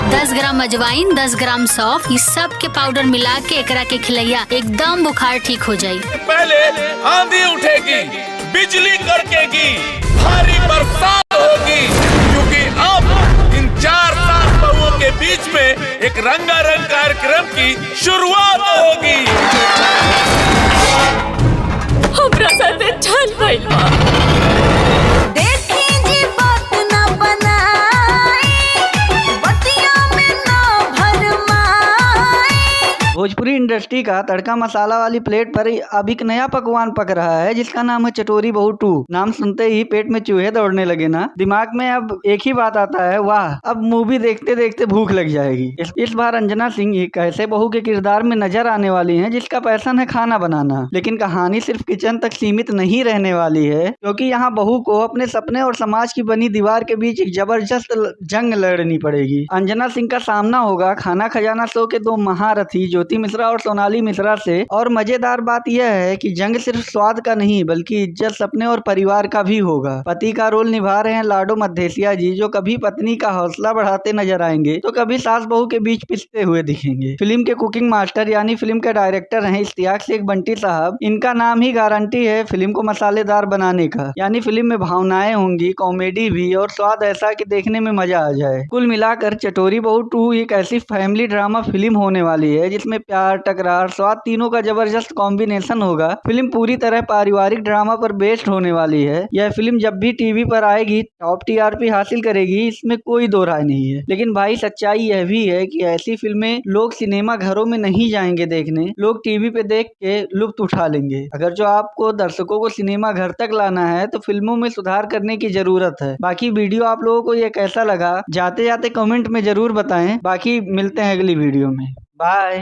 10 ग्राम अजवाइन, 10 ग्राम सौंफ, इस सब के पाउडर मिला के एकरा के खिलैया, एकदम बुखार ठीक हो जाये। पहले आंधी उठेगी, बिजली कड़केगी, भारी बरसात होगी, क्योंकि अब इन 4 सास बहुओं के बीच में एक रंगारंग कार्यक्रम की शुरुआत होगी। हमरा साथे छल भइल बा। भोजपुरी इंडस्ट्री का तड़का मसाला वाली प्लेट पर अब एक नया पकवान पक रहा है जिसका नाम है चटोरी बहू 2। नाम सुनते ही पेट में चूहे दौड़ने लगे ना। दिमाग में अब एक ही बात आता है, वाह अब मूवी देखते देखते भूख लग जाएगी। इस बार अंजना सिंह एक ऐसे बहू के किरदार में नजर आने वाली हैं जिसका पैशन है खाना बनाना। लेकिन कहानी सिर्फ किचन तक सीमित नहीं रहने वाली है, क्योंकि यहाँ बहू को अपने सपने और समाज की बनी दीवार के बीच एक जबरदस्त जंग लड़नी पड़ेगी। अंजना सिंह का सामना होगा खाना खजाना शो के 2 महारथी ज्योति मिश्रा और सोनाली मिश्रा से। और मजेदार बात यह है कि जंग सिर्फ स्वाद का नहीं बल्कि इज्जत, सपने और परिवार का भी होगा। पति का रोल निभा रहे हैं लाडो मद्धेसिया जी, जो कभी पत्नी का हौसला बढ़ाते नजर आएंगे तो कभी सास बहू के बीच पिसते हुए दिखेंगे। फिल्म के कुकिंग मास्टर यानी फिल्म के डायरेक्टर हैं इश्तियाक शेख बंटी साहब। इनका नाम ही गारंटी है फिल्म को मसालेदार बनाने का, यानी फिल्म में भावनाएं होंगी, कॉमेडी भी और स्वाद ऐसा कि देखने में मजा आ जाए। कुल मिलाकर चटोरी बहू 2 एक ऐसी फैमिली ड्रामा फिल्म होने वाली है जिसमें प्यार, टकरार, स्वाद तीनों का जबरदस्त कॉम्बिनेशन होगा। फिल्म पूरी तरह पारिवारिक ड्रामा पर बेस्ड होने वाली है। यह फिल्म जब भी टीवी पर आएगी टॉप टीआरपी हासिल करेगी, इसमें कोई दो राय नहीं है। लेकिन भाई सच्चाई यह भी है कि ऐसी फिल्में लोग सिनेमा घरों में नहीं जाएंगे देखने, लोग टीवी पे देख के लुत्फ उठा लेंगे। अगर जो आपको दर्शकों को सिनेमा घर तक लाना है तो फिल्मों में सुधार करने की जरूरत है। बाकी वीडियो आप लोगों को ये कैसा लगा जाते जाते कमेंट में जरूर बताएं। बाकी मिलते हैं अगली वीडियो में। बाय।